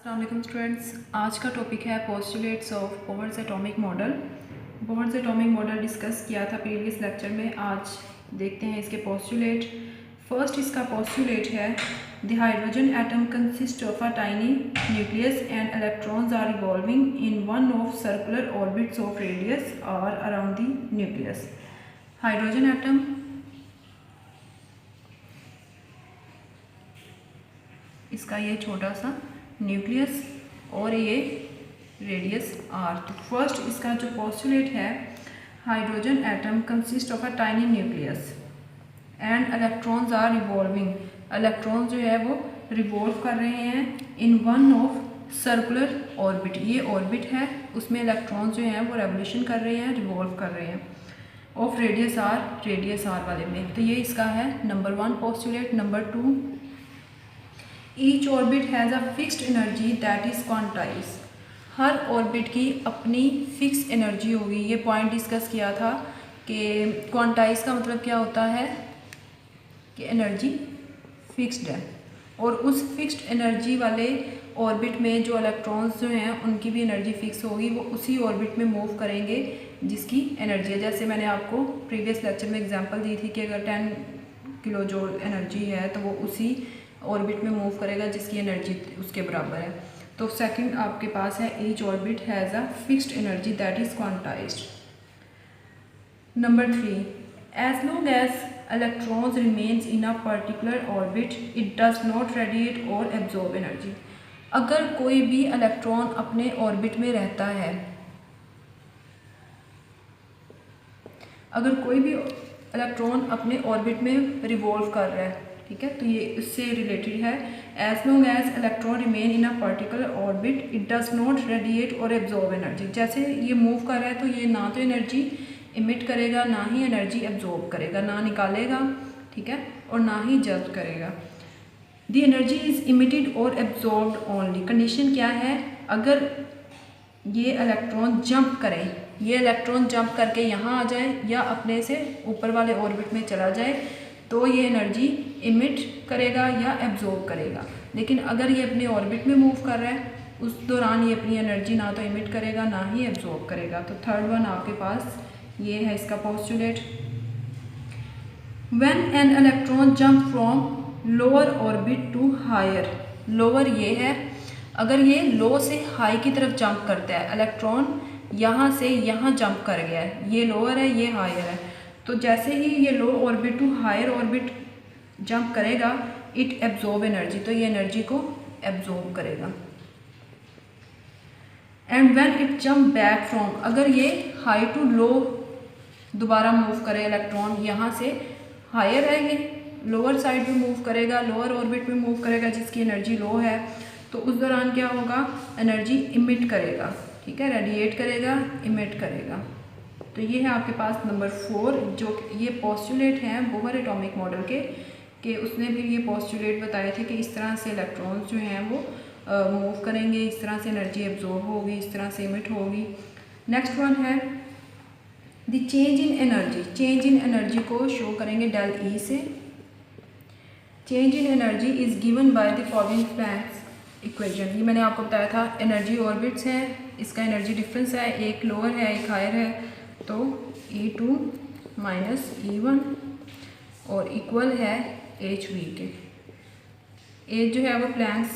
अस्सलाम वालेकुम स्टूडेंट्स, आज का टॉपिक है postulates of Bohr's atomic model. Bohr's atomic model discuss किया था प्रीवियस लेक्चर में। आज देखते हैं इसके पोस्टुलेट। फर्स्ट इसका पोस्टुलेट है the hydrogen atom consist of a tiny nucleus and electrons are revolving in one of circular orbits of radius r around the nucleus. Hydrogen atom इसका ये छोटा सा न्यूक्लियस और ये रेडियस आर। तो first इसका जो पोस्टुलेट है, hydrogen atom consist of a tiny nucleus and electrons are revolving. Electron जो है वो रिवॉल्व कर रहे हैं in one of circular orbit. ये ऑर्बिट है, उसमें इलेक्ट्रॉन जो हैं वो रेवोल्यूशन कर रहे हैं, रिवॉल्व कर रहे हैं ऑफ रेडियस आर वाले में। तो ये इसका है number 1 postulate. Number 2, each orbit has a fixed energy that is quantize. Her orbit की अपनी फिक्स एनर्जी होगी। ये पॉइंट डिस्कस किया था कि क्वांटाइज का मतलब क्या होता है कि एनर्जी फिक्स्ड है, और उस फिक्स्ड एनर्जी वाले ऑर्बिट में जो इलेक्ट्रॉन्स जो हैं उनकी भी एनर्जी फिक्स होगी। वो उसी ऑर्बिट में मूव करेंगे जिसकी एनर्जी है। जैसे मैंने आपको प्रीवियस लेक्चर में एग्जांपल दी थी कि अगर 10 किलो जूल एनर्जी है तो वो उसी ऑर्बिट में मूव करेगा जिसकी एनर्जी उसके बराबर है। तो सेकंड आपके पास है each orbit has a fixed energy that is quantised. Number 3, as long as electrons remains in a particular orbit it does not radiate और एब्जॉर्ब एनर्जी। अगर कोई भी इलेक्ट्रॉन अपने ऑर्बिट में रहता है, अगर कोई भी इलेक्ट्रॉन अपने ऑर्बिट में रिवॉल्व कर रहा है, ठीक है, तो ये इससे रिलेटेड है। As long as electron remain in a particular orbit it does not radiate और एब्जॉर्ब एनर्जी। जैसे ये मूव कर रहा है तो ये ना तो एनर्जी इमिट करेगा, ना ही एनर्जी एब्जॉर्ब करेगा, ना निकालेगा, ठीक है, और ना ही जब्त करेगा। द एनर्जी इज इमिटेड और एब्जॉर्ब्ड ओनली। कंडीशन क्या है, अगर ये इलेक्ट्रॉन जंप करे, ये इलेक्ट्रॉन जंप करके यहाँ आ जाए या अपने से ऊपर वाले ऑर्बिट में चला जाए तो ये एनर्जी इमिट करेगा या एब्जॉर्ब करेगा। लेकिन अगर ये अपने ऑर्बिट में मूव कर रहा है उस दौरान ये अपनी एनर्जी ना तो इमिट करेगा ना ही एब्जॉर्ब करेगा। तो थर्ड वन आपके पास ये है इसका postulate. When an electron jump from lower orbit to higher. Lower ये है, अगर ये लो से हाई की तरफ जंप करता है, इलेक्ट्रॉन यहाँ से यहाँ जंप कर गया है, ये लोअर है ये हायर है, तो जैसे ही ये low orbit to higher orbit jump करेगा इट एब्जॉर्ब एनर्जी, तो ये एनर्जी को एब्जॉर्ब करेगा। And when it jump back from, अगर ये हाई टू लो दोबारा मूव करे, इलेक्ट्रॉन यहाँ से हायर है, ये लोअर साइड में मूव करेगा, लोअर ऑर्बिट में मूव करेगा जिसकी एनर्जी लो है, तो उस दौरान क्या होगा, एनर्जी इमिट करेगा, ठीक है, रेडिएट करेगा, इमिट करेगा। तो ये है आपके पास नंबर 4, जो ये पोस्टुलेट हैं बोहर एटॉमिक मॉडल के उसने भी ये पोस्टुलेट बताए थे कि इस तरह से इलेक्ट्रॉन्स जो हैं वो मूव करेंगे, इस तरह से एनर्जी एब्जॉर्ब होगी, इस तरह से इमिट होगी। नेक्स्ट वन है the change in energy. Change in energy को शो करेंगे डेल ई से। Change in energy is given by the following Planck's equation. ये मैंने आपको बताया था, एनर्जी ऑर्बिट्स हैं, इसका एनर्जी डिफरेंस है, एक लोअर है एक हायर है, तो E2 माइनस E1 और इक्वल है HV के। एच जो है वो प्लैंक्स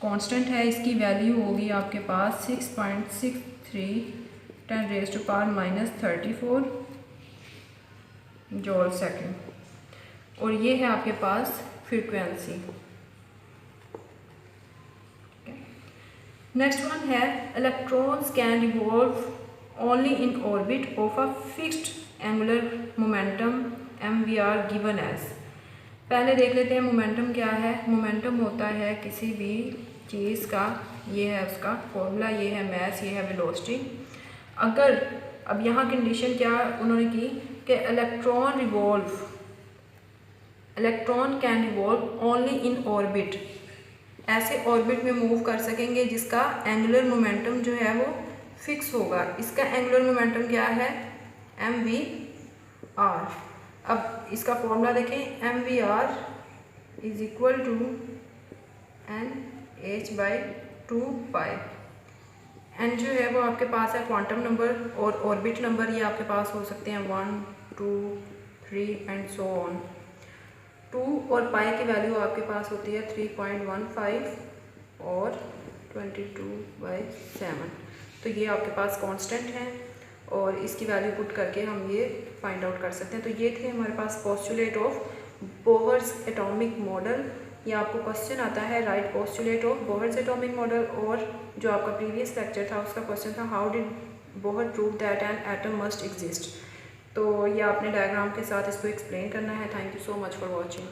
कांस्टेंट है, इसकी वैल्यू होगी आपके पास 6.63 10⁻⁻34 जॉल सेकेंड, और ये है आपके पास फ्रीक्वेंसी। नेक्स्ट वन है electrons can revolve only in orbit of a fixed angular momentum MVR given as. पहले देख लेते हैं मोमेंटम क्या है। मोमेंटम होता है किसी भी चीज़ का, ये है उसका फॉर्मूला, ये है मैस, ये है वेलोसिटी। अगर अब यहाँ कंडीशन क्या उन्होंने की कि electron can revolve only in orbit, ऐसे ऑर्बिट में मूव कर सकेंगे जिसका एंगुलर मोमेंटम जो है वो फिक्स होगा। इसका एंगुलर मोमेंटम क्या है, MVR। अब इसका फॉर्मूला देखें, MVR is equal to NH/2 2 pi. N जो है वो आपके पास है क्वांटम नंबर, और ऑर्बिट नंबर ये आपके पास हो सकते हैं 1 2 3 एंड सो ऑन। 2 और पाई की वैल्यू आपके पास होती है 3.15 और 22/7। तो ये आपके पास कांस्टेंट है और इसकी वैल्यू पुट करके हम ये फाइंड आउट कर सकते हैं। तो ये थे हमारे पास postulate of Bohr's atomic model. या आपको क्वेश्चन आता है write postulate of Bohr's atomic model, और जो आपका प्रीवियस लेक्चर था उसका क्वेश्चन था how did Bohr prove that an atom must exist. तो ये आपने डायग्राम के साथ इसको एक्सप्लेन करना है। Thank you so much for watching.